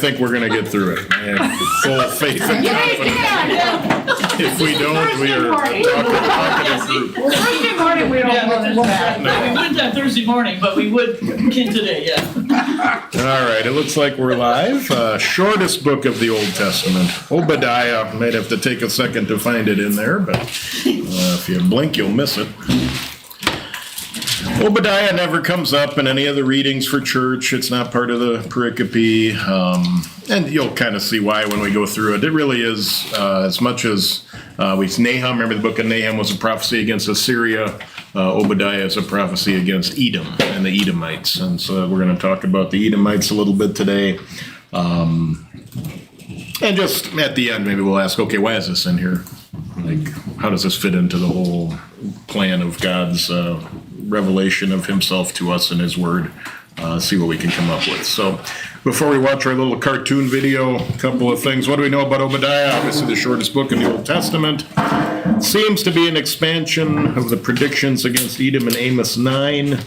think we're going to get through it. I have full faith and confidence. If we don't, we are talkative group. Thursday morning, we don't look bad. We wouldn't have Thursday morning, but we would today, yeah. All right, it looks like we're live. Shortest book of the Old Testament. Obadiah. Might have to take a second to find it in there, but if you blink, you'll miss it. Obadiah never comes up in any of the readings for church. It's not part of the pericope. And you'll kind of see why when we go through it. It really is, as much as Nahum, remember the book of Nahum was a prophecy against Assyria. Obadiah is a prophecy against Edom and the Edomites. And so we're going to talk about the Edomites a little bit today. And just at the end, maybe we'll ask, okay, why is this in here? Like, how does this fit into the whole plan of God's revelation of himself to us in his word? See what we can come up with. So before we watch our little cartoon video, a couple of things. What do we know about Obadiah? Obviously the shortest book in the Old Testament. Seems to be an expansion of the predictions against Edom in Amos 9.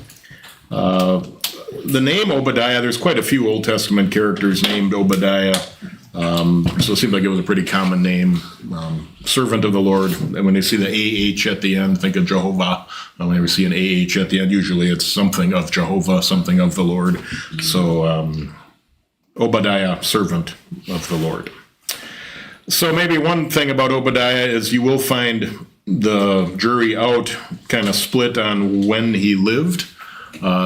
The name Obadiah, there's quite a few Old Testament characters named Obadiah. So it seems like it was a pretty common name. Servant of the Lord. And when you see the AH at the end, think of Jehovah. Whenever you see an AH at the end, usually it's something of Jehovah, something of the Lord. So Obadiah, servant of the Lord. So maybe one thing about Obadiah is you will find the jury out kind of split on when he lived.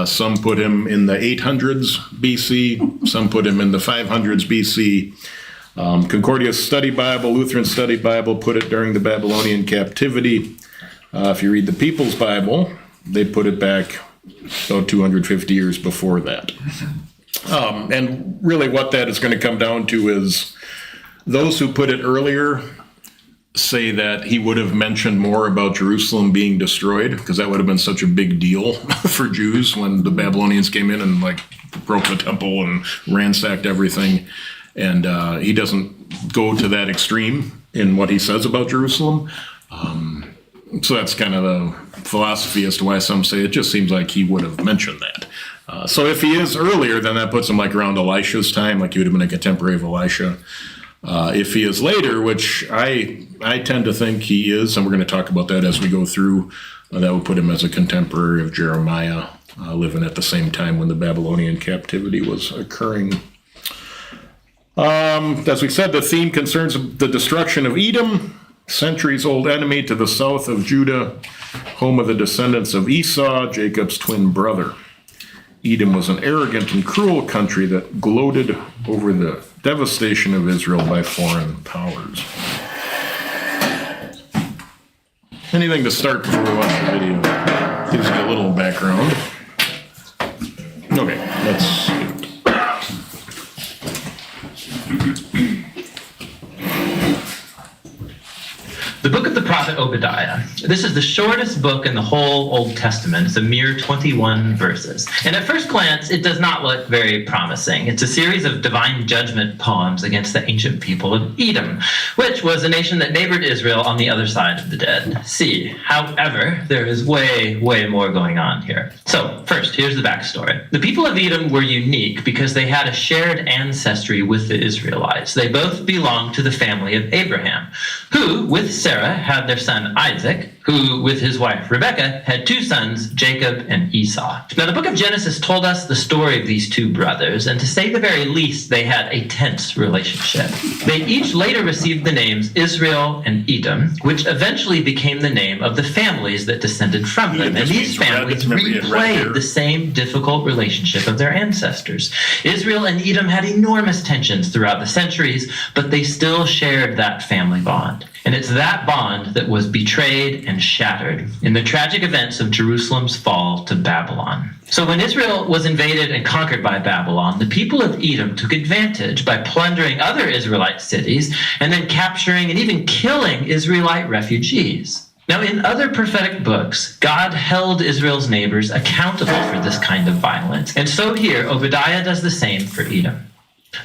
Some put him in the 800s BC, some put him in the 500s BC. Concordia's Study Bible, Lutheran Study Bible, put it during the Babylonian captivity. If you read the People's Bible, they put it back about 250 years before that. And really what that is going to come down to is those who put it earlier say that he would have mentioned more about Jerusalem being destroyed, because that would have been such a big deal for Jews when the Babylonians came in and like broke the temple and ransacked everything. And he doesn't go to that extreme in what he says about Jerusalem. So that's kind of the philosophy as to why some say it just seems like he would have mentioned that. So if he is earlier, then that puts him like around Elisha's time, like he would have been a contemporary of Elisha. If he is later, which I tend to think he is, and we're going to talk about that as we go through, that would put him as a contemporary of Jeremiah, living at the same time when the Babylonian captivity was occurring. As we said, the theme concerns the destruction of Edom, centuries-old enemy to the south of Judah, home of the descendants of Esau, Jacob's twin brother. Edom was an arrogant and cruel country that gloated over the devastation of Israel by foreign powers. Anything to start before we watch the video? Gives you a little background. Okay, let's do it. The book of the prophet Obadiah. This is the shortest book in the whole Old Testament. It's a mere 21 verses. And at first glance, it does not look very promising. It's a series of divine judgment poems against the ancient people of Edom, which was a nation that neighbored Israel on the other side of the Dead Sea. However, there is way, way more going on here. So first, here's the backstory. The people of Edom were unique because they had a shared ancestry with the Israelites. They both belonged to the family of Abraham, who, with Sarah, had their son Isaac, who, with his wife Rebekah, had two sons, Jacob and Esau. Now, the book of Genesis told us the story of these two brothers, and to say the very least, they had a tense relationship. They each later received the names Israel and Edom, which eventually became the name of the families that descended from them. And these families replayed the same difficult relationship of their ancestors. Israel and Edom had enormous tensions throughout the centuries, but they still shared that family bond. And it's that bond that was betrayed and shattered in the tragic events of Jerusalem's fall to Babylon. So when Israel was invaded and conquered by Babylon, the people of Edom took advantage by plundering other Israelite cities and then capturing and even killing Israelite refugees. Now, in other prophetic books, God held Israel's neighbors accountable for this kind of violence. And so here, Obadiah does the same for Edom.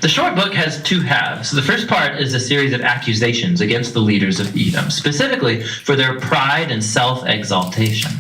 The short book has two halves. The first part is a series of accusations against the leaders of Edom, specifically for their pride and self-exaltation.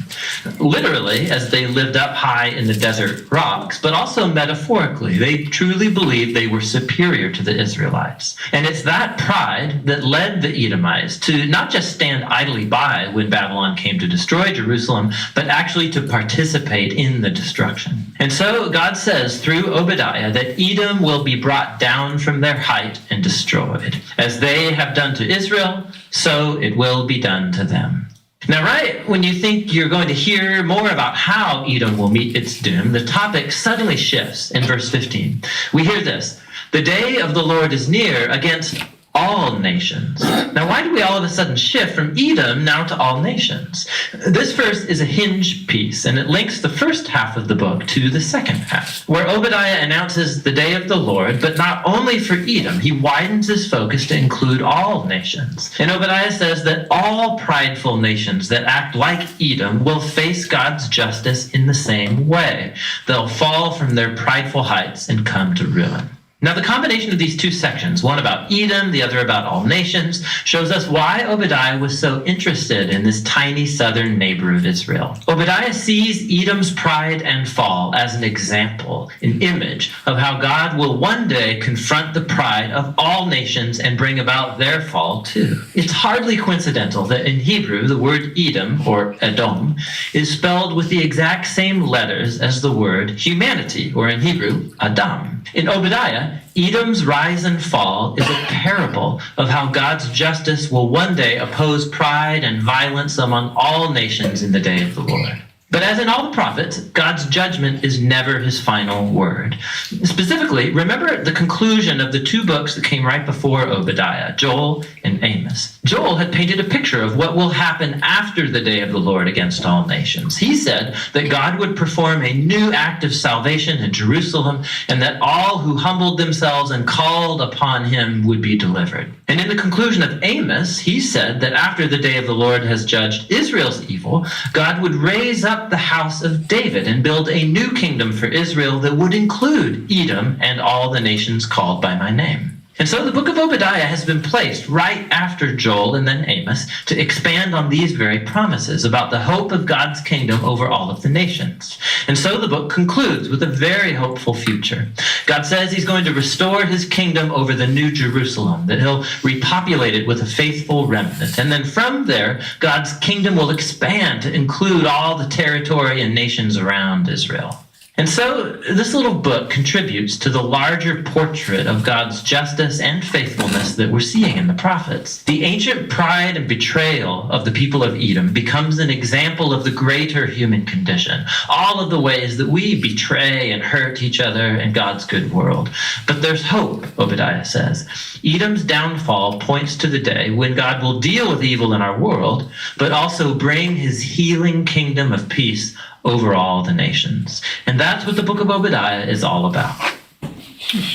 Literally, as they lived up high in the desert rocks, but also metaphorically, they truly believed they were superior to the Israelites. And it's that pride that led the Edomites to not just stand idly by when Babylon came to destroy Jerusalem, but actually to participate in the destruction. And so God says through Obadiah that Edom will be brought down from their height and destroyed. As they have done to Israel, so it will be done to them. Now, right when you think you're going to hear more about how Edom will meet its doom, the topic suddenly shifts in verse 15. We hear this: "The day of the Lord is near against all nations." Now, why do we all of a sudden shift from Edom now to all nations? This verse is a hinge piece, and it links the first half of the book to the second half, where Obadiah announces the day of the Lord, but not only for Edom. He widens his focus to include all nations. And Obadiah says that all prideful nations that act like Edom will face God's justice in the same way. They'll fall from their prideful heights and come to ruin. Now, the combination of these two sections, one about Edom, the other about all nations, shows us why Obadiah was so interested in this tiny southern neighbor of Israel. Obadiah sees Edom's pride and fall as an example, an image of how God will one day confront the pride of all nations and bring about their fall too. It's hardly coincidental that in Hebrew, the word Edom, or Edom, is spelled with the exact same letters as the word humanity, or in Hebrew, Adam. In Obadiah, Edom's rise and fall is a parable of how God's justice will one day oppose pride and violence among all nations in the day of the Lord. But as in all the prophets, God's judgment is never his final word. Specifically, remember the conclusion of the two books that came right before Obadiah, Joel and Amos. Joel had painted a picture of what will happen after the day of the Lord against all nations. He said that God would perform a new act of salvation in Jerusalem, and that all who humbled themselves and called upon him would be delivered. And in the conclusion of Amos, he said that after the day of the Lord has judged Israel's evil, God would raise up the house of David and build a new kingdom for Israel that would include Edom and all the nations called by my name. And so the book of Obadiah has been placed right after Joel and then Amos to expand on these very promises about the hope of God's kingdom over all of the nations. And so the book concludes with a very hopeful future. God says he's going to restore his kingdom over the new Jerusalem, that he'll repopulate it with a faithful remnant. And then from there, God's kingdom will expand to include all the territory and nations around Israel. And so this little book contributes to the larger portrait of God's justice and faithfulness that we're seeing in the prophets. The ancient pride and betrayal of the people of Edom becomes an example of the greater human condition, all of the ways that we betray and hurt each other in God's good world. But there's hope, Obadiah says. Edom's downfall points to the day when God will deal with evil in our world, but also bring his healing kingdom of peace over all the nations. And that's what the book of Obadiah is all about.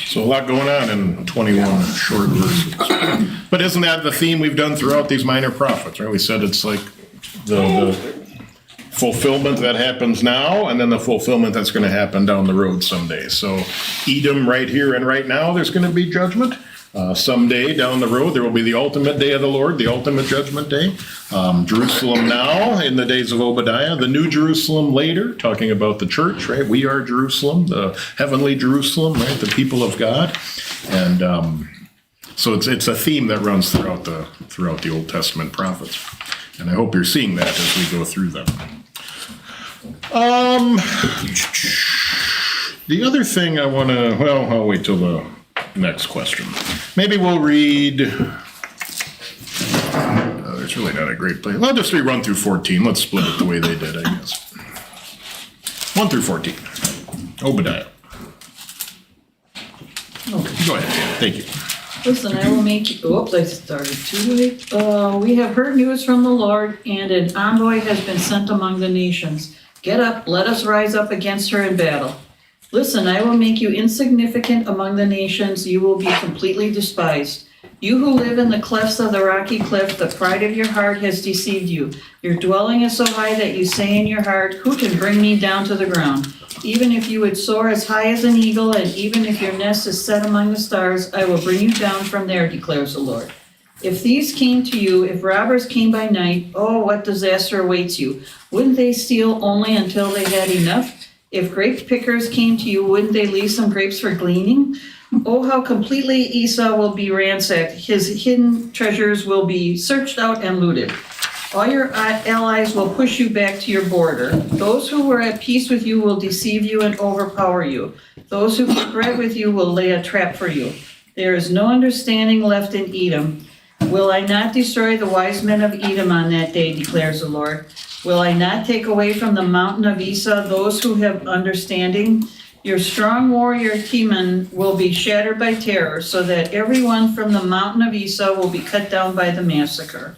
So a lot going on in 21 short verses. But isn't that the theme we've done throughout these minor prophets, right? We said it's like the fulfillment that happens now, and then the fulfillment that's going to happen down the road someday. So Edom right here and right now, there's going to be judgment. Someday down the road, there will be the ultimate day of the Lord, the ultimate judgment day. Jerusalem now, in the days of Obadiah, the new Jerusalem later, talking about the church, right? We are Jerusalem, the heavenly Jerusalem, right? The people of God. And so it's a theme that runs throughout the Old Testament prophets. And I hope you're seeing that as we go through them. The other thing I want to, well, I'll wait till the next question. Maybe we'll read, there's really not a great place. I'll just run through 14. Let's split it the way they did, I guess. 1 through 14. Obadiah. Go ahead. Thank you. Listen, I will make you, oops, I started too late. We have heard news from the Lord, and an envoy has been sent among the nations. Get up, let us rise up against her in battle. Listen, I will make you insignificant among the nations. You will be completely despised. You who live in the clefts of the rocky cliff, the pride of your heart has deceived you. Your dwelling is so high that you say in your heart, who can bring me down to the ground? Even if you would soar as high as an eagle, and even if your nest is set among the stars, I will bring you down from there, declares the Lord. If thieves came to you, if robbers came by night, oh, what disaster awaits you. Wouldn't they steal only until they had enough? If grape pickers came to you, wouldn't they leave some grapes for gleaning? Oh, how completely Esau will be ransacked. His hidden treasures will be searched out and looted. All your allies will push you back to your border. Those who were at peace with you will deceive you and overpower you. Those who keep right with you will lay a trap for you. There is no understanding left in Edom. Will I not destroy the wise men of Edom on that day, declares the Lord? Will I not take away from the mountain of Esau those who have understanding? Your strong warrior Teman will be shattered by terror, so that everyone from the mountain of Esau will be cut down by the massacre.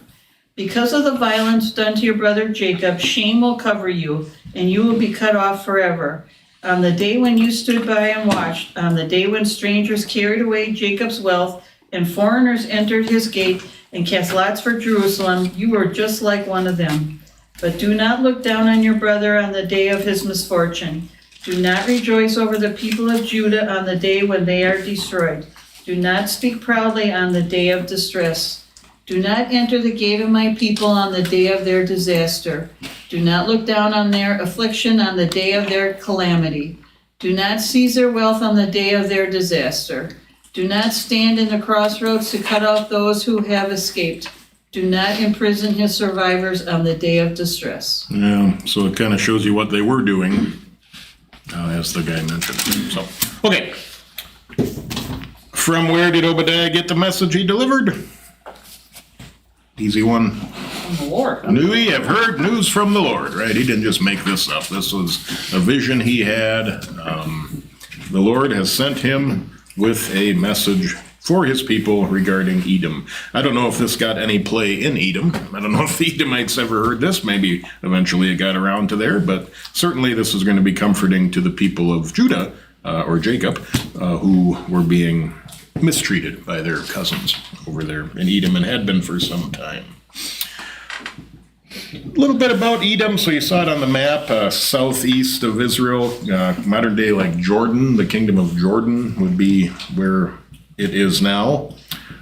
Because of the violence done to your brother Jacob, shame will cover you, and you will be cut off forever. On the day when you stood by and watched, on the day when strangers carried away Jacob's wealth, and foreigners entered his gate and cast lots for Jerusalem, you were just like one of them. But do not look down on your brother on the day of his misfortune. Do not rejoice over the people of Judah on the day when they are destroyed. Do not speak proudly on the day of distress. Do not enter the gate of my people on the day of their disaster. Do not look down on their affliction on the day of their calamity. Do not seize their wealth on the day of their disaster. Do not stand in the crossroads to cut off those who have escaped. Do not imprison his survivors on the day of distress. Yeah, so it kind of shows you what they were doing, as the guy mentioned. So, okay. From where did Obadiah get the message he delivered? Easy one. From the Lord. We have heard news from the Lord, right? He didn't just make this up. This was a vision he had. The Lord has sent him with a message for his people regarding Edom. I don't know if this got any play in Edom. I don't know if the Edomites ever heard this. Maybe eventually it got around to there, but certainly this is going to be comforting to the people of Judah, or Jacob, who were being mistreated by their cousins over there in Edom and had been for some time. A little bit about Edom. So you saw it on the map, southeast of Israel, modern day like Jordan. The kingdom of Jordan would be where it is now.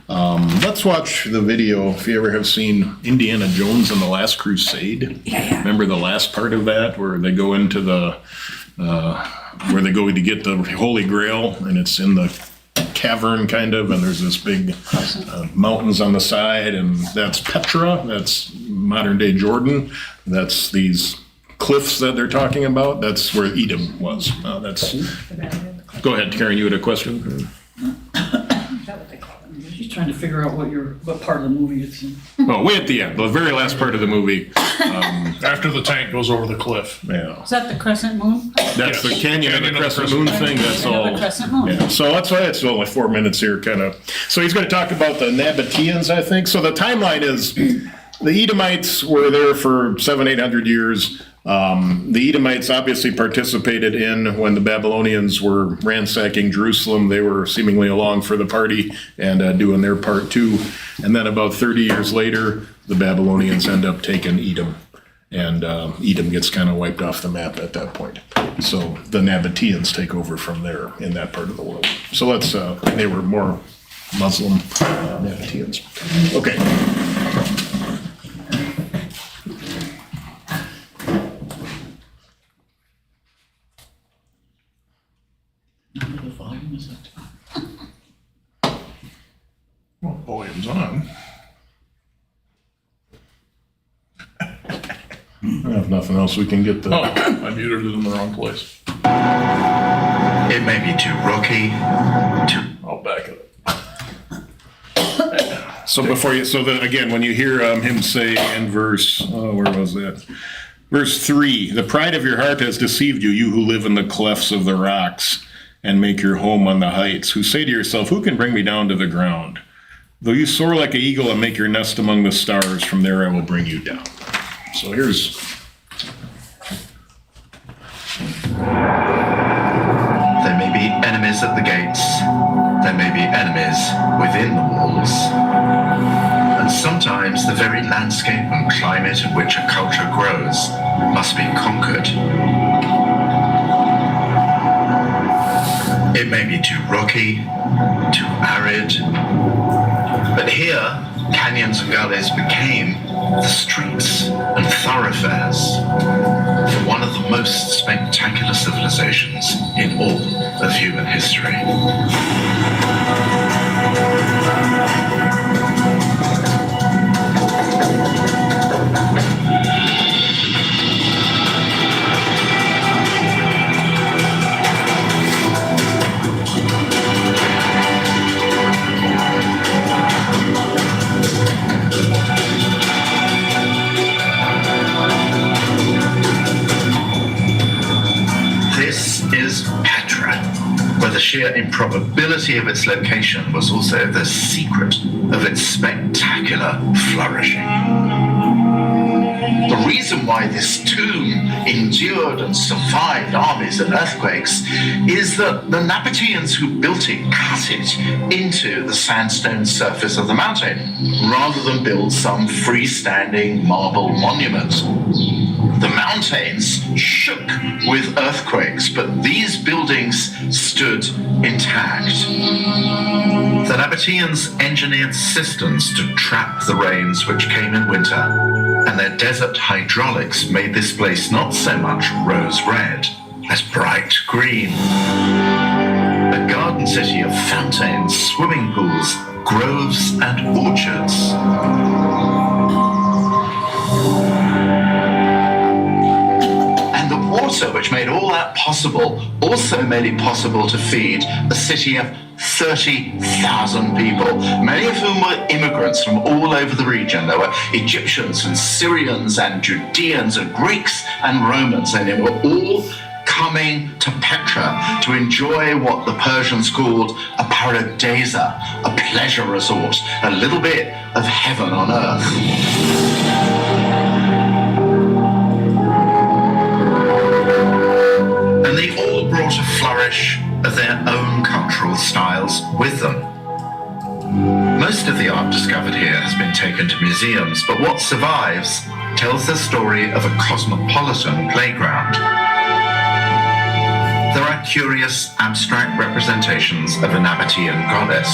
Let's watch the video. If you ever have seen Indiana Jones and the Last Crusade, remember the last part of that where they go into the where they go to get the Holy Grail, and it's in the cavern kind of, and there's this big mountains on the side, and that's Petra. That's modern day Jordan. That's these cliffs that they're talking about. That's where Edom was. Go ahead, Karen. You had a question? She's trying to figure out what part of the movie it's in. Oh, way at the end, the very last part of the movie. After the tank goes over the cliff. Yeah, Is that the crescent moon? that's the Canyon of the Crescent Moon thing. That's Canyon of all. the Crescent Moon. Yeah, so that's why it's only 4 minutes here, kind of. So he's going to talk about the Nabateans, I think. So the timeline is the Edomites were there for 700-800 years. The Edomites obviously participated in when the Babylonians were ransacking Jerusalem. They were seemingly along for the party and doing their part too. And then about 30 years later, the Babylonians end up taking Edom. And Edom gets kind of wiped off the map at that point. So the Nabateans take over from there in that part of the world. So let's, they were more Muslim Nabateans. Okay. The volume is it? Well, volume's on. If nothing else, we can get the. Oh, I muted it in the wrong place. It may be too rocky, I'll back it up. So before you, again, when you hear him say in verse, where was that? Verse 3, the pride of your heart has deceived you, you who live in the clefts of the rocks and make your home on the heights, who say to yourself, who can bring me down to the ground? Though you soar like an eagle and make your nest among the stars, from there I will bring you down. So here's. there may be enemies at the gates, there may be enemies within the walls, and sometimes the very landscape and climate in which a culture grows must be conquered. It may be too rocky, too arid, but here, canyons and gullies became the streets and thoroughfares for one of the most spectacular civilizations in all of human history. This is Petra, where the sheer improbability of its location was also the secret of its spectacular flourishing. The reason why this tomb endured and survived armies and earthquakes is that the Nabateans who built it cut it into the sandstone surface of the mountain, rather than build some freestanding marble monument. The mountains shook with earthquakes, but these buildings stood intact. The Nabateans engineered cisterns to trap the rains which came in winter, and their desert hydraulics made this place not so much rose red as bright green. A garden city of fountains, swimming pools, groves, and orchards. Water, which made all that possible, also made it possible to feed a city of 30,000 people, many of whom were immigrants from all over the region. There were Egyptians and Syrians and Judeans and Greeks and Romans, and they were all coming to Petra to enjoy what the Persians called a paradisa, a pleasure resort, a little bit of heaven on earth. And they all brought a flourish of their own cultural styles with them. Most of the art discovered here has been taken to museums, but what survives tells the story of a cosmopolitan playground. There are curious abstract representations of a Nabatean goddess.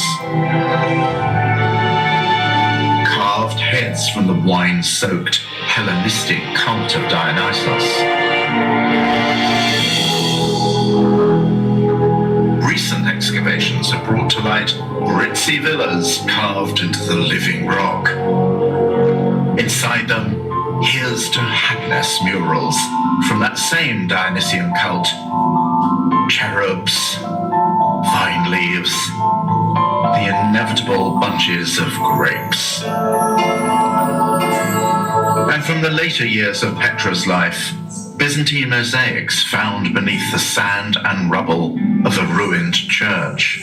Carved heads from the wine-soaked Hellenistic cult of Dionysos. Recent excavations have brought to light ritzy villas carved into the living rock. Inside them, here's to happiness murals from that same Dionysian cult. Cherubs, vine leaves, the inevitable bunches of grapes. And from the later years of Petra's life, Byzantine mosaics found beneath the sand and rubble of a ruined church.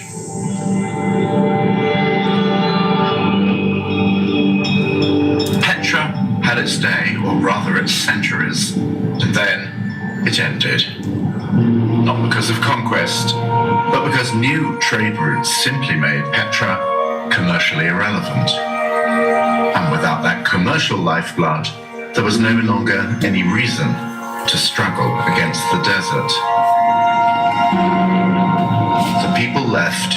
Petra had its day, or rather its centuries, and then it ended. Not because of conquest, but because new trade routes simply made Petra commercially irrelevant. And without that commercial lifeblood, there was no longer any reason to struggle against the desert. The people left,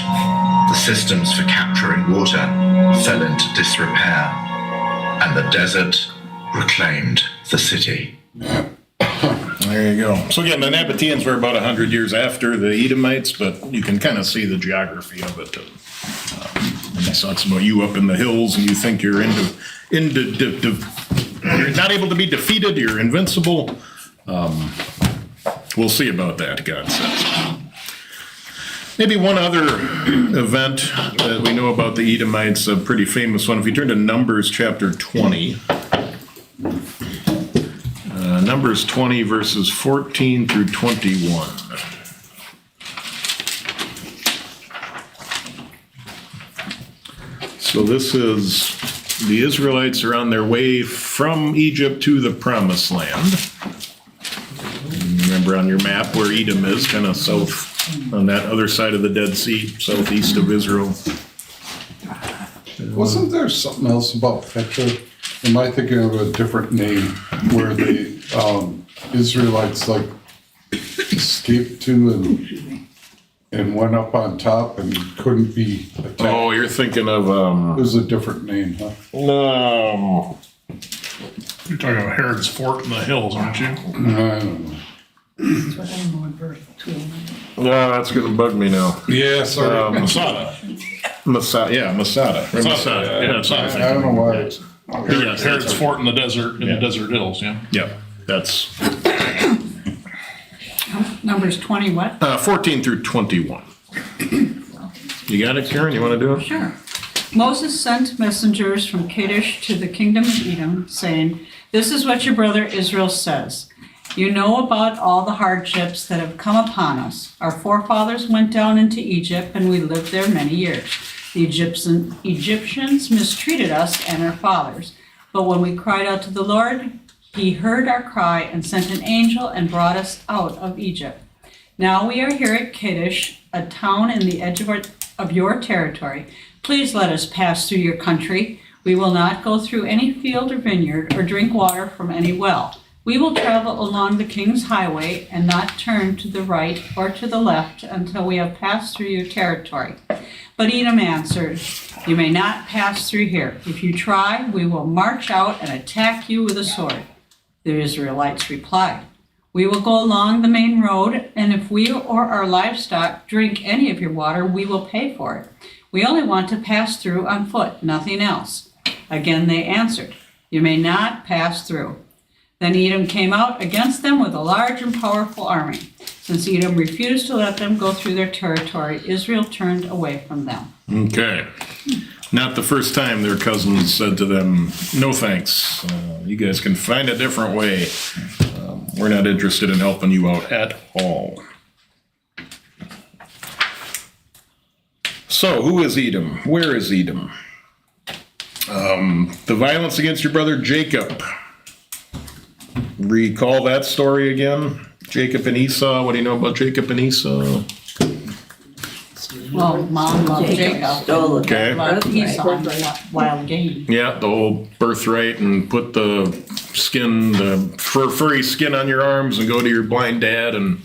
the systems for capturing water fell into disrepair, and the desert reclaimed the city. There you go. So again, the Nabateans were about 100 years after the Edomites, but you can kind of see the geography of it. And it talks about you up in the hills, and you think you're you're not able to be defeated, you're invincible. We'll see about that, God says. Maybe one other event that we know about the Edomites, a pretty famous one. If you turn to Numbers chapter 20, Numbers 20, verses 14 through 21. So this is the Israelites are on their way from Egypt to the Promised Land. Remember on your map where Edom is, kind of south on that other side of the Dead Sea, southeast of Israel. Wasn't there something else about Petra? Am I thinking of a different name where the Israelites like escaped to and went up on top and couldn't be attacked. Oh, you're thinking of, It was a different name, huh? no. You're talking about Herod's Fort in the hills, aren't you? I don't know. That's what I know in verse 2. No, that's gonna bug me now. Yeah, sorry. Masada. Masada. Masada. Yeah, that's what I'm I thinking. don't know why. Yes, Herod's that's- Fort in the desert, in the desert hills, yeah. Yeah, that's Numbers 20 what? 14 through 21. You got it, Karen? You want to do it? Sure. Moses sent messengers from Kadesh to the kingdom of Edom, saying, "This is what your brother Israel says. You know about all the hardships that have come upon us. Our forefathers went down into Egypt, and we lived there many years. The Egyptians mistreated us and our fathers. But when we cried out to the Lord, he heard our cry and sent an angel and brought us out of Egypt. Now we are here at Kadesh, a town in the edge of your territory. Please let us pass through your country. We will not go through any field or vineyard or drink water from any well. We will travel along the king's highway and not turn to the right or to the left until we have passed through your territory." But Edom answered, "You may not pass through here. If you try, we will march out and attack you with a sword." The Israelites replied, "We will go along the main road, and if we or our livestock drink any of your water, we will pay for it. We only want to pass through on foot, nothing else." Again they answered, "You may not pass through." Then Edom came out against them with a large and powerful army. Since Edom refused to let them go through their territory, Israel turned away from them. Okay. Not the first time their cousins said to them, "No thanks. You guys can find a different way. We're not interested in helping you out at all." So, who is Edom? Where is Edom? The violence against your brother Jacob. Recall that story again? Jacob and Esau. What do you know about Jacob and Esau? Well, Mom loved Jacob. Stole it. Okay. Loved Esau and wild game. Yeah, the whole birthright and put the skin, the furry skin on your arms and go to your blind dad and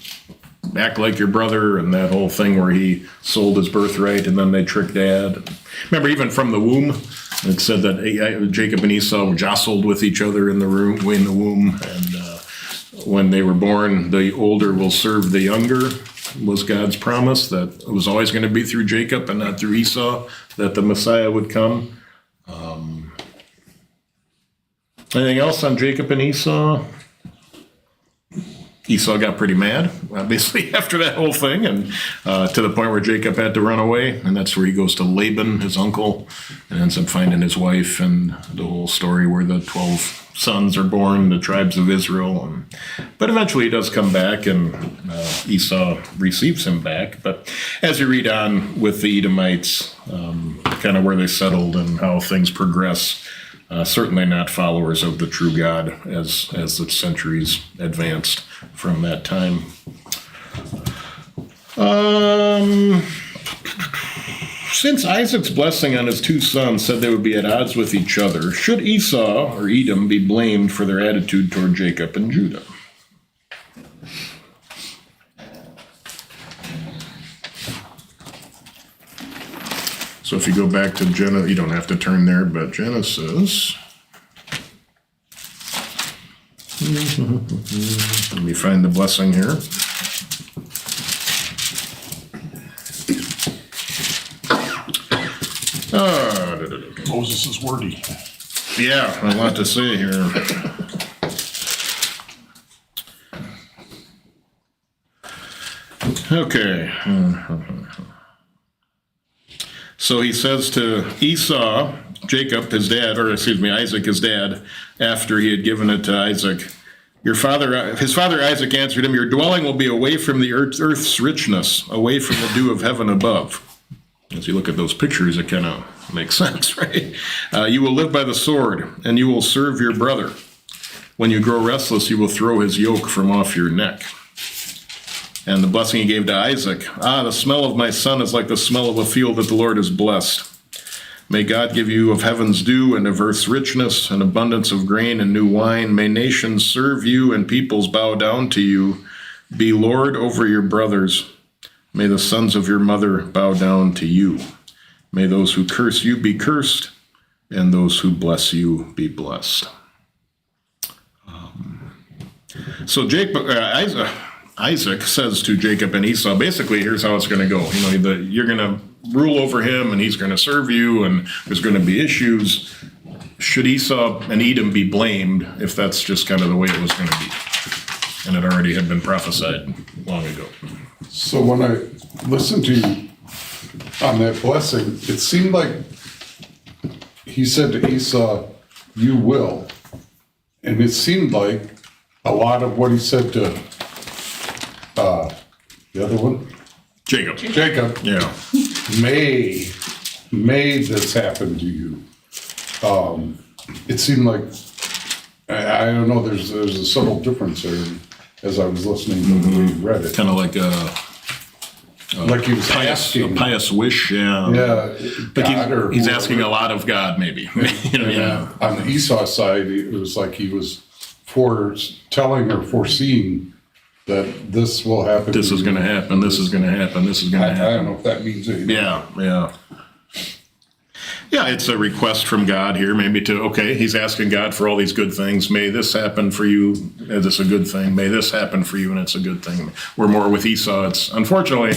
act like your brother, and that whole thing where he sold his birthright and then they tricked dad. Remember, even from the womb, it said that Jacob and Esau jostled with each other in the womb, and when they were born, the older will serve the younger, was God's promise, that it was always going to be through Jacob and not through Esau that the Messiah would come. Anything else on Jacob and Esau? Esau got pretty mad, obviously, after that whole thing, and to the point where Jacob had to run away, and that's where he goes to Laban, his uncle, and ends up finding his wife, and the whole story where the 12 sons are born, the tribes of Israel. But eventually he does come back, and Esau receives him back. But as you read on with the Edomites, kind of where they settled and how things progress, certainly not followers of the true God as the centuries advanced from that time. Since Isaac's blessing on his two sons said they would be at odds with each other, should Esau or Edom be blamed for their attitude toward Jacob and Judah? So if you go back to Genesis, you don't have to turn there, but Genesis. Let me find the blessing here. Moses is wordy. Yeah, a lot to say here. Okay. So he says to Esau, Jacob, his dad, or excuse me, Isaac, his dad, after he had given it to Isaac, his father Isaac answered him, "Your dwelling will be away from the earth's richness, away from the dew of heaven above." As you look at those pictures, it kind of makes sense, right? You will live by the sword, and you will serve your brother. When you grow restless, you will throw his yoke from off your neck. And the blessing he gave to Isaac, the smell of my son is like the smell of a field that the Lord has blessed. May God give you of heaven's dew and of earth's richness, an abundance of grain and new wine. May nations serve you and peoples bow down to you. Be Lord over your brothers. May the sons of your mother bow down to you. May those who curse you be cursed, and those who bless you be blessed. So Isaac says to Jacob and Esau, basically, here's how it's going to go. You're going to rule over him, and he's going to serve you, and there's going to be issues. Should Esau and Edom be blamed if that's just kind of the way it was going to be? And it already had been prophesied long ago. So when I listened to you on that blessing, it seemed like he said to Esau, you will. And it seemed like a lot of what he said to the other one, Jacob. Yeah. May this happen to you. It seemed like, I don't know, there's a subtle difference there as I was listening to the way you read it. Kind of like Like he was a asking. pious wish, yeah. Yeah. Like God or he's whoever. asking a lot of God, maybe. Yeah. On the Esau side, it was like he was foretelling or foreseeing that this will happen. This is going to happen. This is going to happen. This is going to I happen. don't know if that means anything. Yeah. Yeah, it's a request from God here, maybe he's asking God for all these good things. May this happen for you, and it's a good thing. May this happen for you, and it's a good thing. We're more with Esau. It's unfortunately,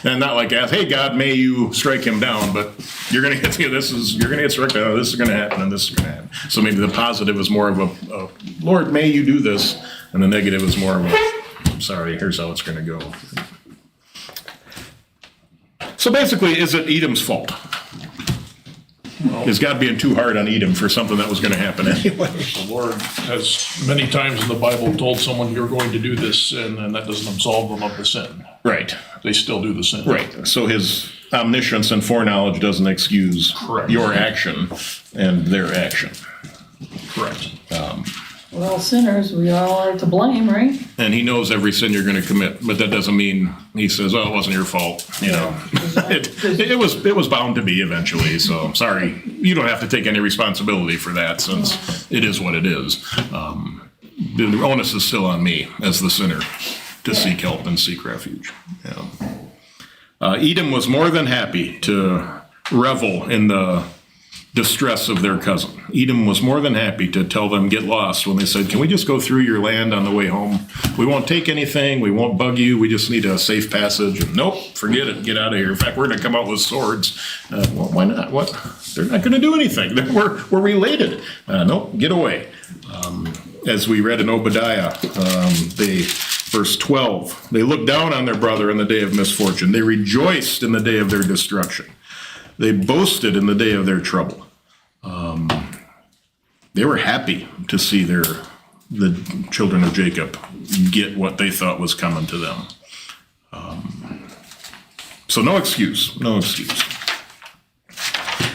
and not like, hey, God, may you strike him down, but you're going to get you're going to get struck down. This is going to happen, and this is going to happen. So maybe the positive is more of a Lord, may you do this, and the negative is more of I'm sorry, here's how it's going to go. So basically, is it Edom's fault? Is God being too hard on Edom for something that was going to happen anyway? The Lord has many times in the Bible told someone you're going to do this, and then that doesn't absolve them of the sin. Right. They still do the sin. Right. So his omniscience and foreknowledge doesn't excuse Correct. your action and their action. Correct. Well, sinners, we all are to blame, right? And he knows every sin you're going to commit, but that doesn't mean he says, "Oh, it wasn't your fault." It was bound to be eventually. So I'm sorry, you don't have to take any responsibility for that, since it is what it is. The onus is still on me as the sinner to seek help and seek refuge. Edom was more than happy to revel in the distress of their cousin. Edom was more than happy to tell them get lost when they said, "Can we just go through your land on the way home? We won't take anything. We won't bug you. We just need a safe passage." And, nope, forget it. Get out of here. In fact, we're going to come out with swords. Well, why not? What? They're not going to do anything. We're related. Nope, get away. As we read in Obadiah, verse 12, they looked down on their brother in the day of misfortune. They rejoiced in the day of their destruction. They boasted in the day of their trouble. They were happy to see the children of Jacob get what they thought was coming to them. So no excuse.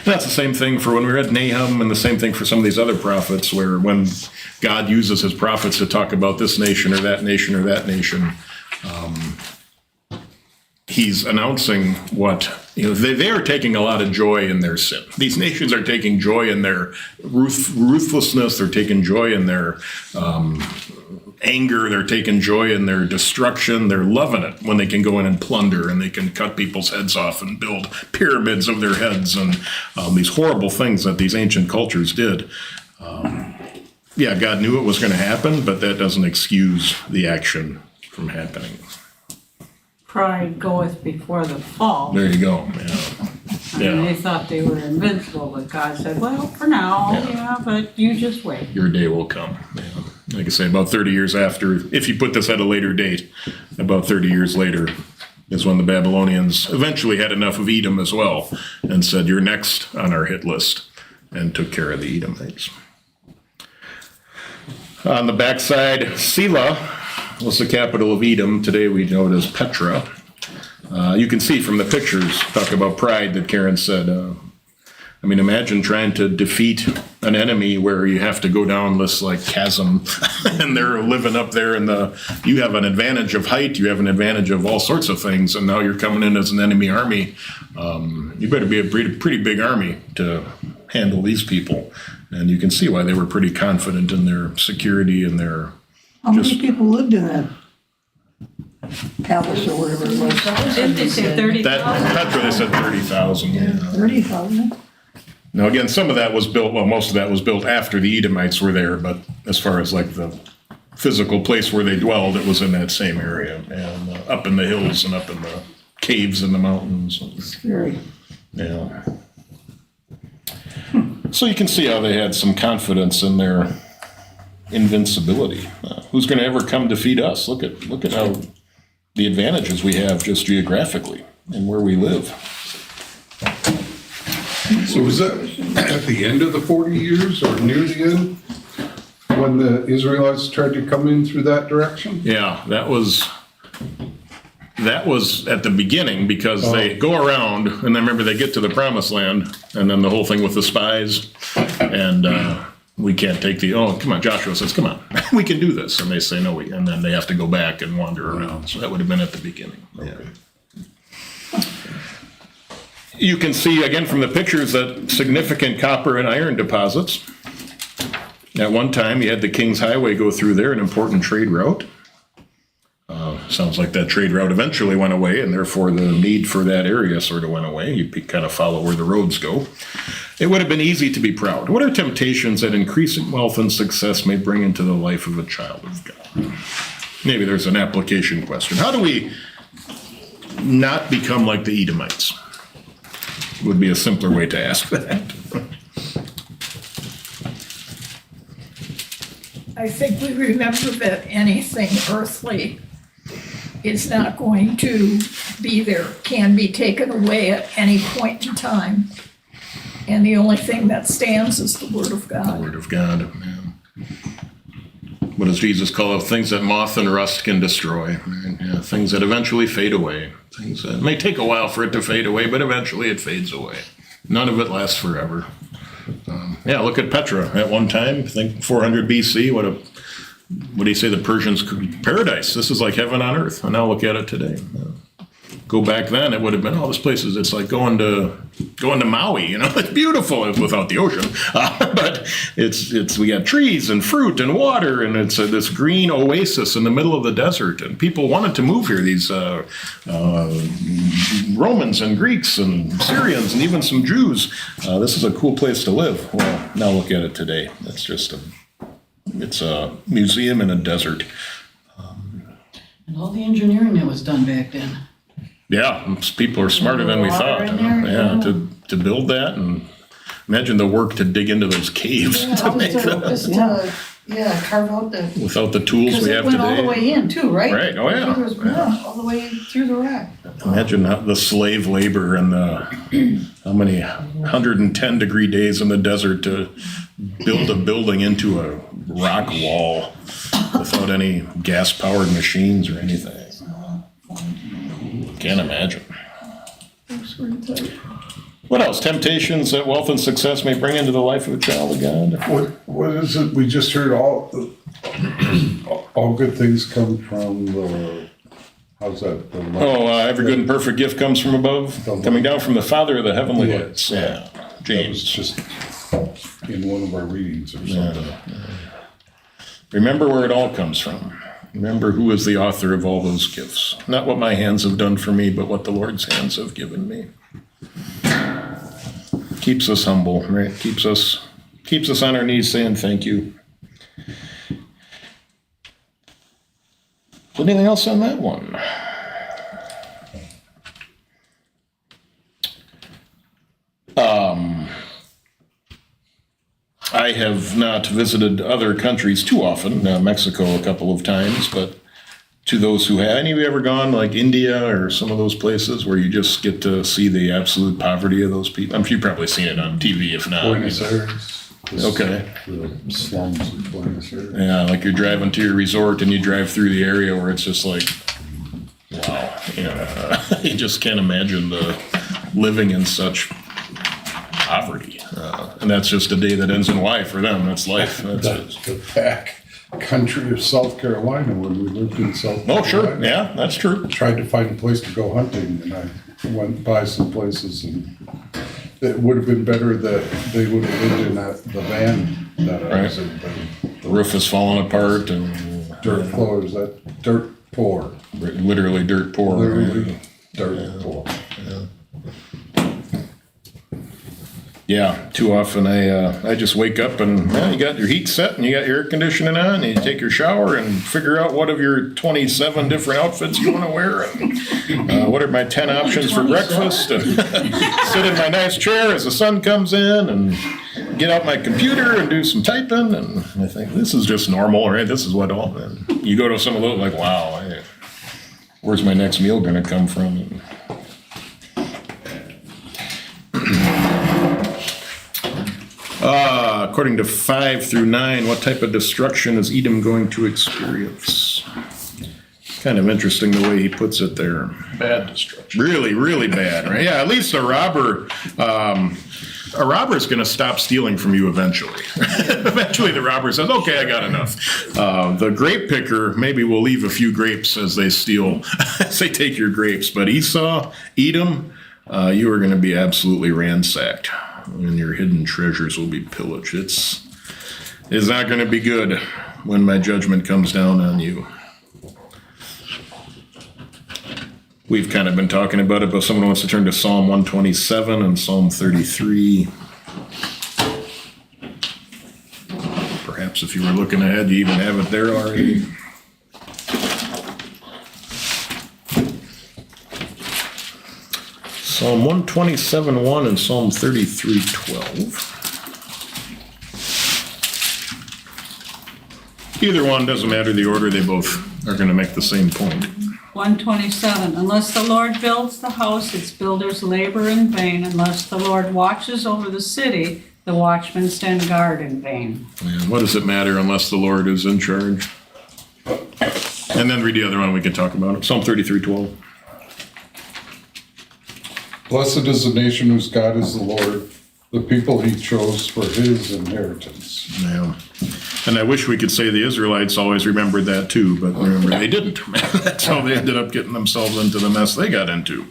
That's the same thing for when we read Nahum, and the same thing for some of these other prophets, where when God uses his prophets to talk about this nation or that nation or that nation, he's announcing what, they are taking a lot of joy in their sin. These nations are taking joy in their ruthlessness. They're taking joy in their anger. They're taking joy in their destruction. They're loving it when they can go in and plunder, and they can cut people's heads off and build pyramids of their heads, and these horrible things that these ancient cultures did. God knew it was going to happen, but that doesn't excuse the action from happening. Pride goeth before the fall. There you go. I mean, they thought they were invincible, but God said, well, for now, but you just wait. Your day will come. Like I say, about 30 years after, if you put this at a later date, about 30 years later is when the Babylonians eventually had enough of Edom as well and said, "You're next on our hit list," and took care of the Edomites. On the backside, Selah was the capital of Edom. Today we know it as Petra. You can see from the pictures, talk about pride that Karen said. Imagine trying to defeat an enemy where you have to go down this chasm and they're living up there, and you have an advantage of height, you have an advantage of all sorts of things, and now you're coming in as an enemy army. You better be a pretty big army to handle these people. And you can see why they were pretty confident in their security and their... How many people lived in that palace or whatever it was. Didn't they say 30,000? Petra, they said 30,000. Yeah. 30,000? Now, again, some of that was built, well, most of that was built after the Edomites were there, but as far as like the physical place where they dwelled, it was in that same area and up in the hills and up in the caves in the mountains. Scary. Yeah. So you can see how they had some confidence in their invincibility. Who's going to ever come defeat us? Look at how the advantages we have just geographically and where we live. So was that at the end of the 40 years or near the end? When the Israelites tried to come in through that direction? Yeah, that was at the beginning because they go around and then remember they get to the promised land and then the whole thing with the spies and we can't take come on, Joshua says, come on, we can do this. And they say no, and then they have to go back and wander around. So that would have been at the beginning. Yeah. You can see again from the pictures that significant copper and iron deposits. At one time, you had the King's Highway go through there, an important trade route. Sounds like that trade route eventually went away, and therefore the need for that area sort of went away. You kind of follow where the roads go. It would have been easy to be proud. What are temptations that increasing wealth and success may bring into the life of a child of God? Maybe there's an application question. How do we not become like the Edomites? Would be a simpler way to ask that. I think we remember that anything earthly is not going to be there, can be taken away at any point in time. And the only thing that stands is the Word of God. The Word of God. Yeah. What does Jesus call it? Things that moth and rust can destroy. Right? Yeah, things that eventually fade away. Things that may take a while for it to fade away, but eventually it fades away. None of it lasts forever. Yeah, look at Petra. At one time, I think 400 BC, what do you say the Persians could, paradise. This is like heaven on earth. And now look at it today. Go back then, it would have been all these places. It's like going to Maui, it's beautiful without the ocean. But we got trees and fruit and water, and it's this green oasis in the middle of the desert. And people wanted to move here, these Romans and Greeks and Syrians and even some Jews. This is a cool place to live. Well, now look at it today. It's a museum in a desert. And all the engineering that was done back then. Yeah, people are smarter than we thought. In there, Yeah, to build that, and imagine the work to dig into those caves to make that. Carve out the. Without the tools we have Because it went today. all the way in too, right? Right, oh yeah. It was all the way through the rock. Imagine the slave labor and how many 110-degree days in the desert to build a building into a rock wall without any gas-powered machines or anything. Can't imagine. What else? Temptations that wealth and success may bring into the life of a child of God? What is it? We just heard all good things come from the, how's that? Every good and perfect gift comes from above, coming down from the Father of the heavenly Yeah. lights. Yeah, That was James. just in one of our readings or something. Remember where it all comes from. Remember who is the author of all those gifts. Not what my hands have done for me, but what the Lord's hands have given me. Keeps us humble, right? Keeps us on our knees saying thank you. Anything else on that one? I have not visited other countries too often, Mexico a couple of times, but to those who have, any of you ever gone like India or some of those places where you just get to see the absolute poverty of those people? I'm sure you've probably seen it on TV, if not. Buenos Aires. Okay. The slums of Buenos Aires. Yeah, like you're driving to your resort and you drive through the area where it's just like, wow, you just can't imagine the living in such poverty. And that's just a day that ends in Y for them. That's life. That's the back country of South Carolina when we lived in South Carolina. Oh, sure. Yeah, that's true. Tried to find a place to go hunting, and I went by some places, and it would have been better that they would have lived in the van that I was in. The roof is falling apart and Dirt floors, that dirt poor. Literally dirt poor. Literally dirt poor. Yeah, too often I just wake up and you got your heat set and you got your air conditioning on and you take your shower and figure out what of your 27 different outfits you want to wear and what are my 10 options for breakfast and sit in my nice chair as the sun comes in and get out my computer and do some typing and I think this is just normal, right? This is what all. And you go to some of those like, wow, where's my next meal going to come from? According to 5 through 9, what type of destruction is Edom going to experience? Kind of interesting the way he puts it there. Bad destruction. Really, really bad, right? Yeah, at least a robber's going to stop stealing from you eventually. Eventually the robber says, okay, I got enough. The grape picker maybe will leave a few grapes as they steal, as they take your grapes. But Esau, Edom, you are going to be absolutely ransacked. And your hidden treasures will be pillaged. It's not going to be good when my judgment comes down on you. We've kind of been talking about it, but someone wants to turn to Psalm 127 and Psalm 33. Perhaps if you were looking ahead, you even have it there already. Psalm 127:1 and Psalm 33:12. Either one, doesn't matter the order, they both are going to make the same point. 127, unless the Lord builds the house, its builders labor in vain. Unless the Lord watches over the city, the watchmen stand guard in vain. And what does it matter unless the Lord is in charge? And then read the other one, we can talk about it. Psalm 33:12. Blessed is the nation whose God is the Lord, the people he chose for his inheritance. Yeah. And I wish we could say the Israelites always remembered that too, but remember they didn't. That's how they ended up getting themselves into the mess they got into.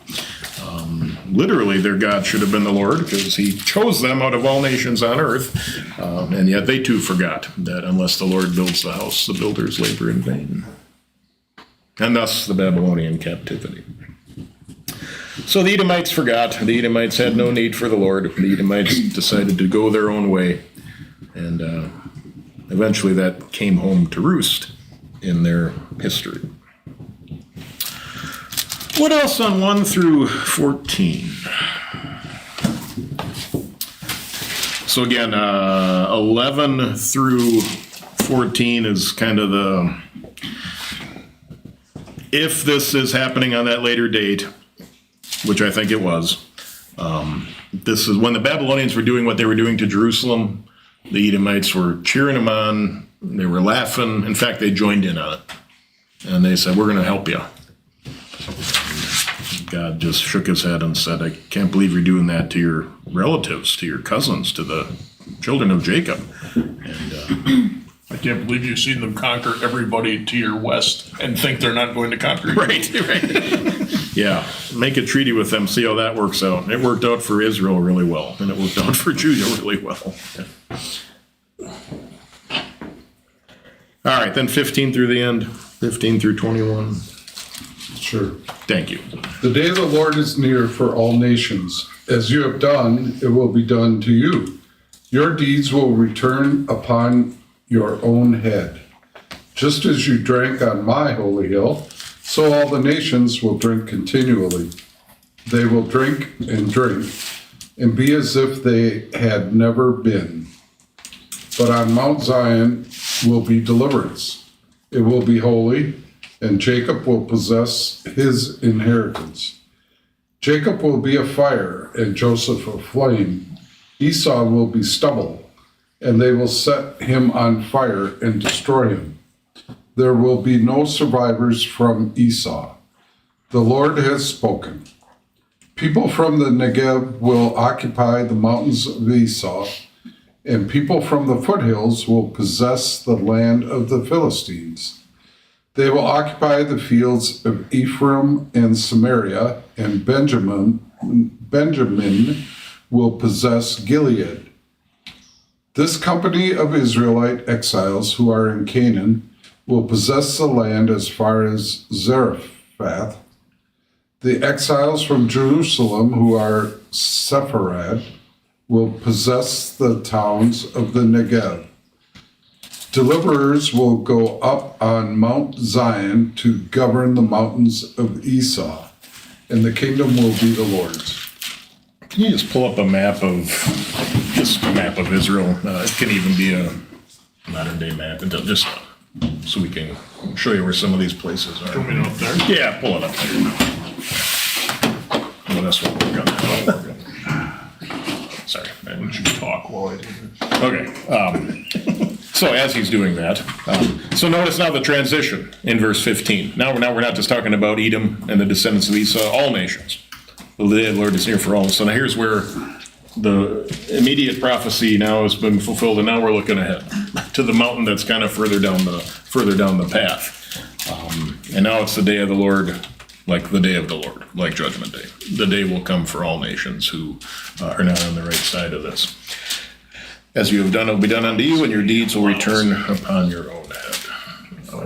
Literally, their God should have been the Lord because he chose them out of all nations on earth. And yet they too forgot that unless the Lord builds the house, the builders labor in vain. And thus the Babylonian captivity. So the Edomites forgot. The Edomites had no need for the Lord. The Edomites decided to go their own way. And eventually that came home to roost in their history. What else on 1 through 14? So again, 11 through 14 is kind of the, if this is happening on that later date, which I think it was. This is when the Babylonians were doing what they were doing to Jerusalem. The Edomites were cheering them on. They were laughing. In fact, they joined in on it. And they said, we're going to help you. God just shook his head and said, I can't believe you're doing that to your relatives, to your cousins, to the children of Jacob. And I can't believe you've seen them conquer everybody to your west and think they're not going to conquer you. right. Yeah, make a treaty with them, see how that works out. It worked out for Israel really well, and it worked out for Judah really well. All right, then 15 through the end, 15 through 21. Sure. Thank you. The day of the Lord is near for all nations. As you have done, it will be done to you. Your deeds will return upon your own head. Just as you drank on my holy hill, so all the nations will drink continually. They will drink and be as if they had never been. But on Mount Zion will be deliverance. It will be holy, and Jacob will possess his inheritance. Jacob will be a fire, and Joseph a flame. Esau will be stubble, and they will set him on fire and destroy him. There will be no survivors from Esau. The Lord has spoken. People from the Negev will occupy the mountains of Esau, and people from the foothills will possess the land of the Philistines. They will occupy the fields of Ephraim and Samaria, and Benjamin will possess Gilead. This company of Israelite exiles who are in Canaan will possess the land as far as Zarephath. The exiles from Jerusalem, who are Sepharad, will possess the towns of the Negev. Deliverers will go up on Mount Zion to govern the mountains of Esau, and the kingdom will be the Lord's. Can you just pull up a map of Israel? It can even be a modern day map, just so we can show you where some of these places are. Want me to up there? Yeah, pull it up there. Well, that's what we're gonna. Sorry. Why don't you talk while I do this? Okay. So as he's doing that, so notice now the transition in verse 15. Now we're not just talking about Edom and the descendants of Esau, all nations. The day of the Lord is near for all. So now here's where the immediate prophecy now has been fulfilled, and now we're looking ahead to the mountain that's kind of further down the path. And now it's the day of the Lord, like the day of the Lord, like Judgment Day. The day will come for all nations who are not on the right side of this. As you have done, it will be done unto you, and your deeds will return upon your own head.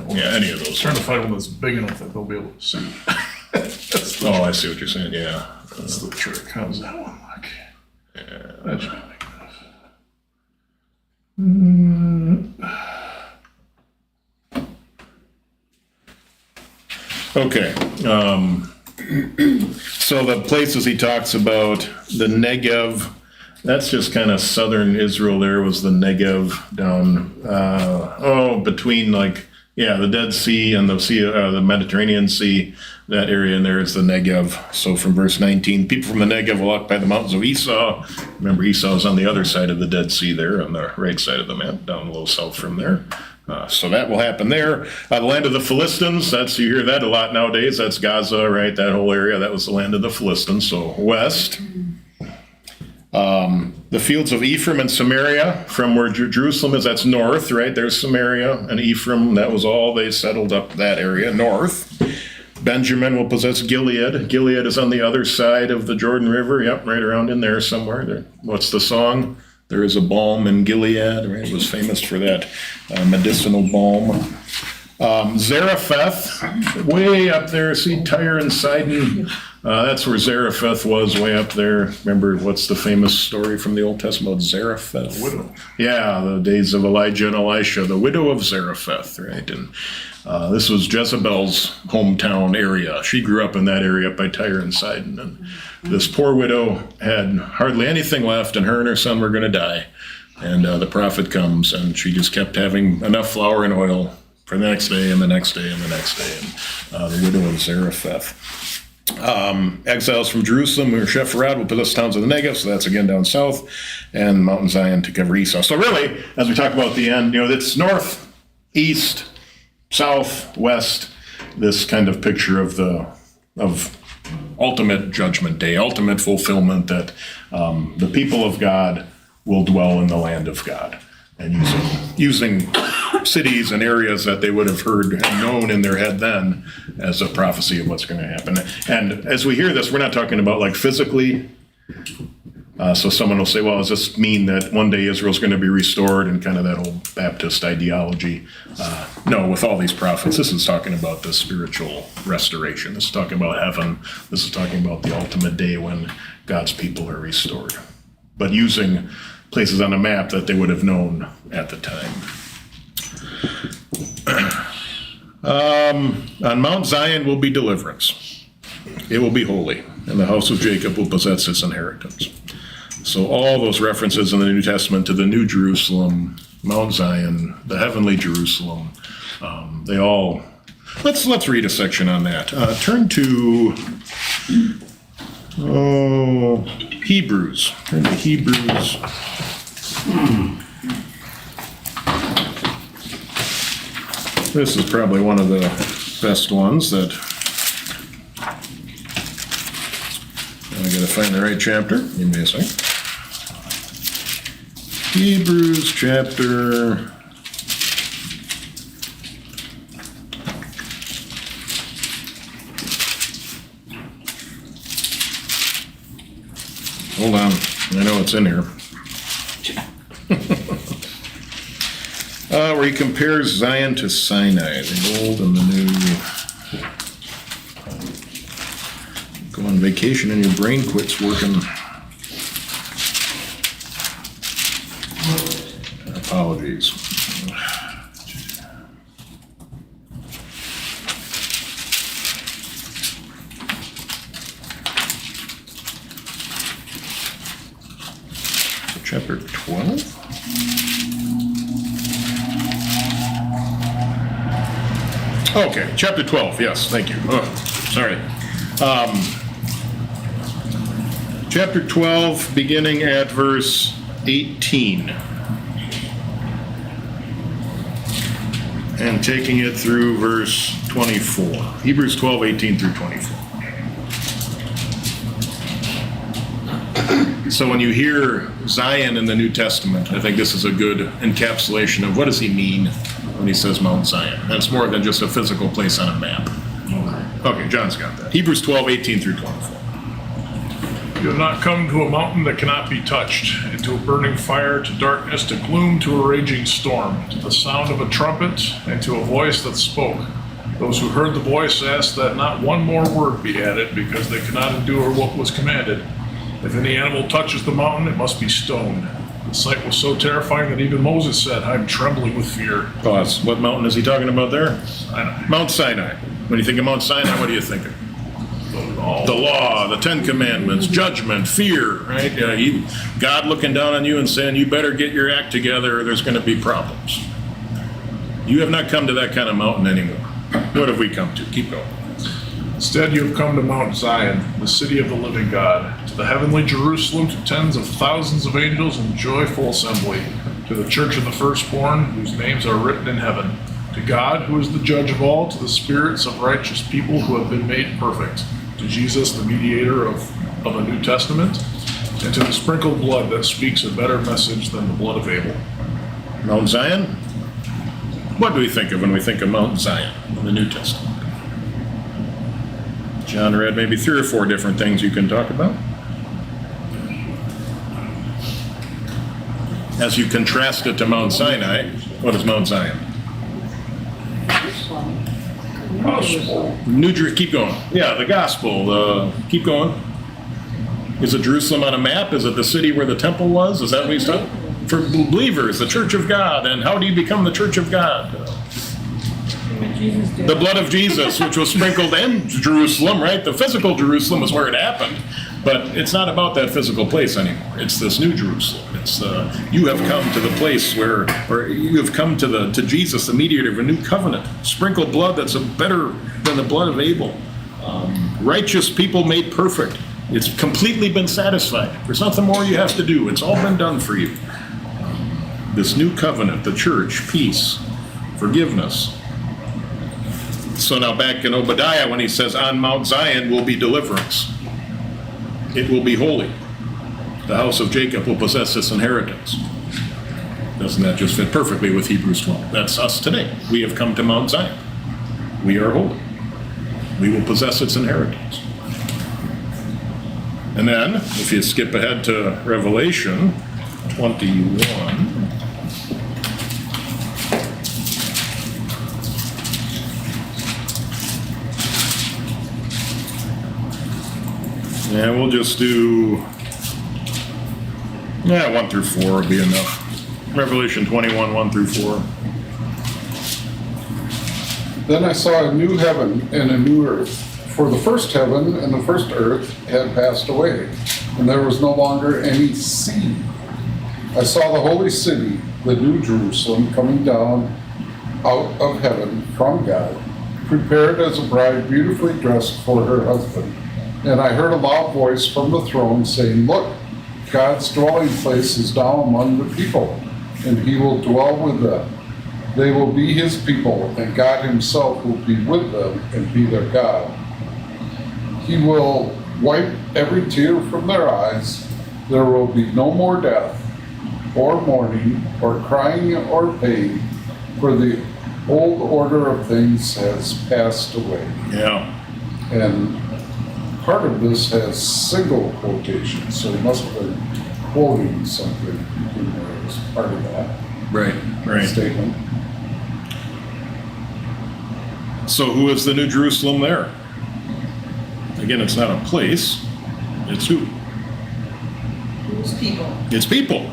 Yeah, any of those. Trying to find one that's big enough that they'll be able to see. Oh, I see what you're saying, yeah. That's the trick. How's that one look? Yeah. That should be big enough. Okay. So the places he talks about, the Negev, that's just kind of southern Israel. There was the Negev down, between the Dead Sea and the Mediterranean Sea. That area in there is the Negev. So from verse 19, people from the Negev will occupy the mountains of Esau. Remember, Esau is on the other side of the Dead Sea there, on the right side of the map, down a little south from there. So that will happen there. The land of the Philistines, you hear that a lot nowadays. That's Gaza, right? That whole area, that was the land of the Philistines. So west. The fields of Ephraim and Samaria, from where Jerusalem is, that's north, right? There's Samaria and Ephraim. That was all they settled up that area, north. Benjamin will possess Gilead. Gilead is on the other side of the Jordan River. Yep, right around in there somewhere. There. What's the song? There is a balm in Gilead, right? It was famous for that medicinal balm. Zarephath, way up there. See Tyre and Sidon. That's where Zarephath was, way up there. Remember, what's the famous story from the Old Testament about Zarephath? The widow. Yeah, the days of Elijah and Elisha, the widow of Zarephath, right? And this was Jezebel's hometown area. She grew up in that area up by Tyre and Sidon. And this poor widow had hardly anything left, and her son were going to die. And the prophet comes, and she just kept having enough flour and oil for the next day and the next day and the next day. And the widow of Zarephath. Exiles from Jerusalem, who are Sepharad, will possess towns of the Negev, so that's again down south, and Mountain Zion to cover Esau. So really, as we talk about the end, it's north, east, south, west, this kind of picture of ultimate judgment day, ultimate fulfillment that the people of God will dwell in the land of God. And using cities and areas that they would have heard and known in their head then as a prophecy of what's going to happen. And as we hear this, we're not talking about physically. So someone will say, well, does this mean that one day Israel's going to be restored, and kind of that old Baptist ideology? No, with all these prophets, this is talking about the spiritual restoration. This is talking about heaven. This is talking about the ultimate day when God's people are restored. But using places on a map that they would have known at the time. On Mount Zion will be deliverance. It will be holy, and the house of Jacob will possess its inheritance. So all those references in the New Testament to the New Jerusalem, Mount Zion, the heavenly Jerusalem, they all. Let's read a section on that. Turn to Hebrews. Turn to Hebrews. This is probably one of the best ones that I gotta find the right chapter. Give me a second. Hebrews chapter. Hold on, I know it's in here. Where he compares Zion to Sinai, the old and the new. Go on vacation and your brain quits working. Apologies. Chapter 12? Okay, chapter 12, yes, thank you. Oh, sorry. Chapter 12, beginning at verse 18. And taking it through verse 24. Hebrews 12, 18 through 24. So when you hear Zion in the New Testament, I think this is a good encapsulation of what does he mean when he says Mount Zion. That's more than just a physical place on a map. Okay, John's got that. Hebrews 12, 18 through 24. You have not come to a mountain that cannot be touched, and to a burning fire, to darkness, to gloom, to a raging storm, to the sound of a trumpet, and to a voice that spoke. Those who heard the voice asked that not one more word be added, because they could not endure what was commanded. If any animal touches the mountain, it must be stoned. The sight was so terrifying that even Moses said, I'm trembling with fear. Pause. What mountain is he talking about there? Sinai. Mount Sinai. When you think of Mount Sinai, what are you thinking? The law, the 10 Commandments, judgment, fear, right? God looking down on you and saying, you better get your act together or there's going to be problems. You have not come to that kind of mountain anymore. What have we come to? Keep going. Instead, you have come to Mount Zion, the city of the living God, to the heavenly Jerusalem, to tens of thousands of angels in joyful assembly, to the church of the firstborn, whose names are written in heaven, to God, who is the judge of all, to the spirits of righteous people who have been made perfect, to Jesus, the mediator of a New Testament, and to the sprinkled blood that speaks a better message than the blood of Abel. Mount Zion? What do we think of when we think of Mount Zion in the New Testament? John read maybe 3 or 4 different things you can talk about. As you contrast it to Mount Sinai, what is Mount Zion? Gospel. Keep going. Yeah, the gospel. Keep going. Is it Jerusalem on a map? Is it the city where the temple was? Is that what he's talking? For believers, the church of God. And how do you become the church of God? The blood of Jesus, which was sprinkled in Jerusalem, right? The physical Jerusalem is where it happened. But it's not about that physical place anymore. It's this new Jerusalem. It's you have come to the place or you have come to Jesus, the mediator of a new covenant. Sprinkled blood that's better than the blood of Abel. Righteous people made perfect. It's completely been satisfied. There's nothing more you have to do. It's all been done for you. This new covenant, the church, peace, forgiveness. So now back in Obadiah when he says, on Mount Zion will be deliverance. It will be holy. The house of Jacob will possess this inheritance. Doesn't that just fit perfectly with Hebrews 12? That's us today. We have come to Mount Zion. We are holy. We will possess its inheritance. And then, if you skip ahead to Revelation 21, yeah, we'll just do 1 through 4 will be enough. Revelation 21, 1 through 4. Then I saw a new heaven and a new earth, for the first heaven and the first earth had passed away, and there was no longer any sea. I saw the holy city, the new Jerusalem, coming down out of heaven from God, prepared as a bride beautifully dressed for her husband. And I heard a loud voice from the throne saying, look, God's dwelling place is now among the people, and he will dwell with them. They will be his people, and God himself will be with them and be their God. He will wipe every tear from their eyes. There will be no more death, or mourning, or crying, or pain, for the old order of things has passed away. Yeah. And part of this has single quotation, so it must have been quoting something in there as part of that. Right. statement. So who is the New Jerusalem there? Again, it's not a place. It's who? Who's people? It's people.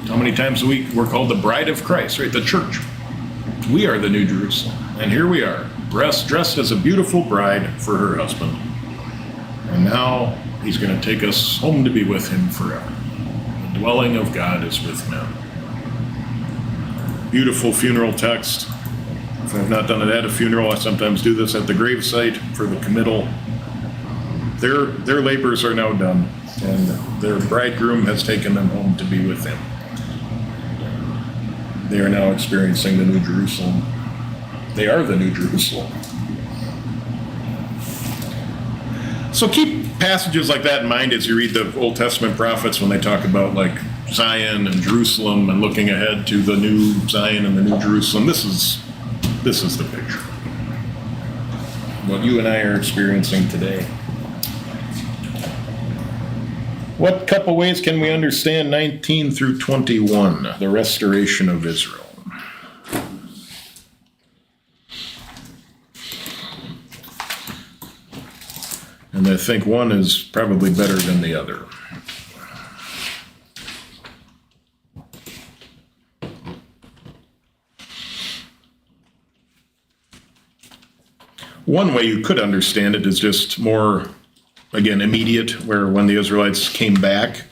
How many times a week we're called the bride of Christ, right? The church. We are the New Jerusalem. And here we are, dressed as a beautiful bride for her husband. And now he's going to take us home to be with him forever. The dwelling of God is with men. Beautiful funeral text. If I've not done it at a funeral, I sometimes do this at the gravesite for the committal. Their labors are now done, and their bridegroom has taken them home to be with him. They are now experiencing the New Jerusalem. They are the New Jerusalem. So keep passages like that in mind as you read the Old Testament prophets when they talk about like Zion and Jerusalem and looking ahead to the new Zion and the new Jerusalem. This is the picture. What you and I are experiencing today. What couple ways can we understand 19 through 21, the restoration of Israel? And I think one is probably better than the other. One way you could understand it is just more, again, immediate, where when the Israelites came back,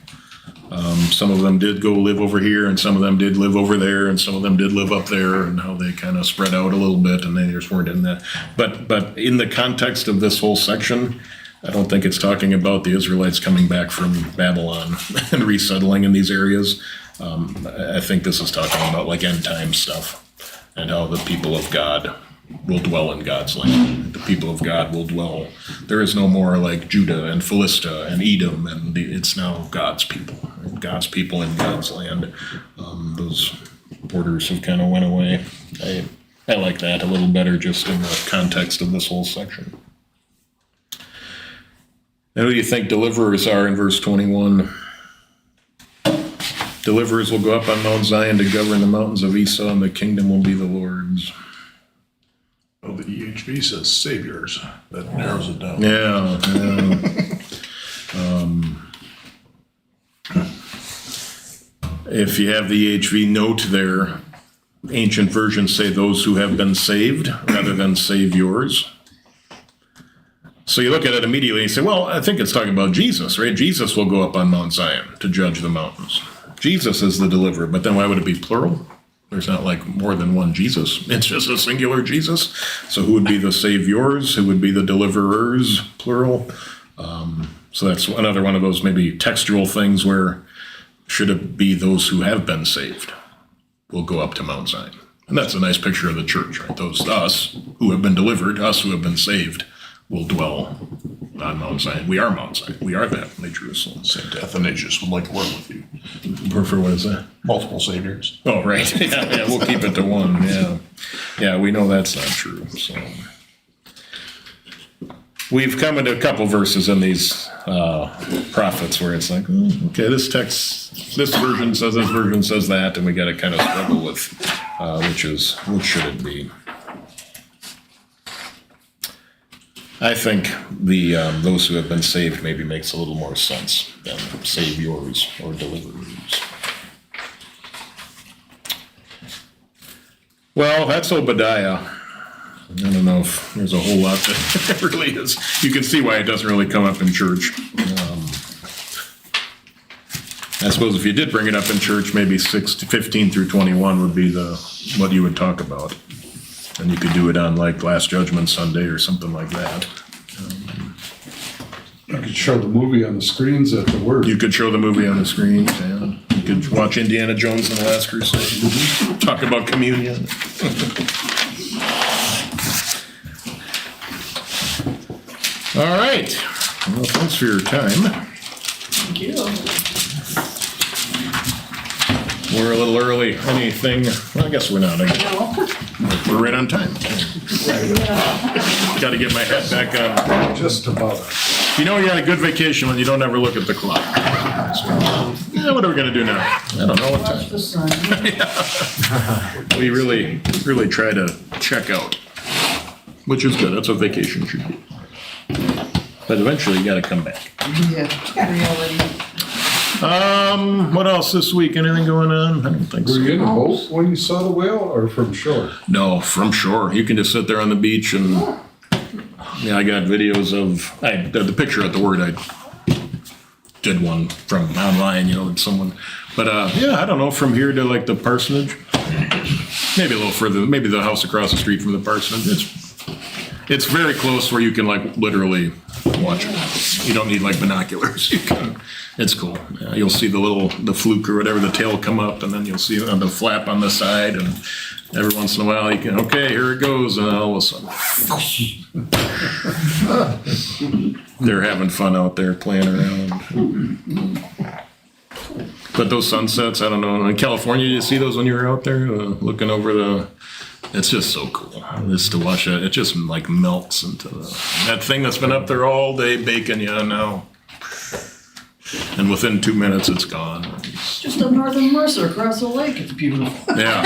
some of them did go live over here, and some of them did live over there, and some of them did live up there, and how they kind of spread out a little bit, and they just weren't in that. But in the context of this whole section, I don't think it's talking about the Israelites coming back from Babylon and resettling in these areas. I think this is talking about like end time stuff and how the people of God will dwell in God's land. The people of God will dwell. There is no more like Judah and Philistia and Edom, and it's now God's people. God's people in God's land. Those borders have kind of went away. I like that a little better just in the context of this whole section. And who do you think deliverers are in verse 21? Deliverers will go up on Mount Zion to govern the mountains of Esau, and the kingdom will be the Lord's. Well, the EHV says saviors. That narrows it down. Yeah. If you have the EHV note there, ancient versions say those who have been saved rather than saviors. So you look at it immediately and you say, well, I think it's talking about Jesus, right? Jesus will go up on Mount Zion to judge the mountains. Jesus is the deliverer, but then why would it be plural? There's not like more than one Jesus. It's just a singular Jesus. So who would be the saviors? Who would be the deliverers, plural? So that's another one of those maybe textual things where should it be those who have been saved will go up to Mount Zion. And that's a nice picture of the church, right? Those us who have been delivered, us who have been saved, will dwell on Mount Zion. We are Mount Zion. We are the heavenly Jerusalem. St. Athanasius would like to work with you. For what is that? Multiple saviors. Oh, right. Yeah, we'll keep it to one. Yeah, we know that's not true. So we've come into a couple verses in these prophets where it's like, okay, this version says that, and we got to kind of struggle with which should it be. I think the those who have been saved maybe makes a little more sense than saviors or deliverers. Well, that's Obadiah. I don't know if there's a whole lot that really is. You can see why it doesn't really come up in church. I suppose if you did bring it up in church, maybe 15 through 21 would be what you would talk about. And you could do it on like Last Judgment Sunday or something like that. You could show the movie on the screens at the Word. You could show the movie on the screens, and you could watch Indiana Jones and the Last Crusade. Talk about communion. All right. Well, thanks for your time. Thank you. We're a little early. Anything? Well, I guess we're not. We're right on time. Got to get my head back on. Just about. You know you had a good vacation when you don't ever look at the clock. Yeah, what are we gonna do now? I don't know what Watch time. the sun. We really try to check out, which is good. That's what vacation should be. But eventually you gotta come back. Yeah, reality. What else this week? Anything going on? I don't think Were you in a so. boat when you saw the whale or from shore? No, from shore. You can just sit there on the beach and, yeah, I got videos of, the picture at the Word, I did one from online, with someone. But, yeah, I don't know, from here to like the parsonage, maybe a little further, maybe the house across the street from the parsonage. It's very close where you can like literally watch it. You don't need like binoculars. You can, it's cool. Yeah, you'll see the fluke or whatever, the tail come up, and then you'll see the flap on the side, and every once in a while you can, okay, here it goes, and all of a sudden, they're having fun out there playing around. But those sunsets, I don't know, in California, did you see those when you were out there looking over it's just so cool just to watch it. It just like melts into that thing that's been up there all day baking you now. And within 2 minutes, it's gone. Just a northern Mercer across the lake. It's beautiful. Yeah.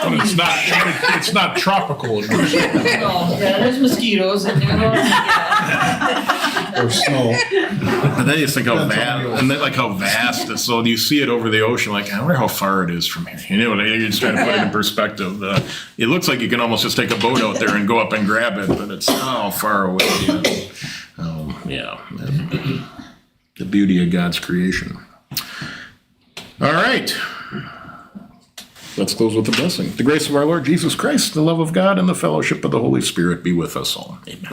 But it's not tropical. Oh, yeah, there's mosquitoes and Or snow? But then you think how vast, and then like how vast. So you see it over the ocean. Like I wonder how far it is from here. You're just trying to put it in perspective. It looks like you can almost just take a boat out there and go up and grab it, but it's how far away. Yeah, the beauty of God's creation. All right. Let's close with the blessing. The grace of our Lord Jesus Christ, the love of God, and the fellowship of the Holy Spirit be with us all. Amen.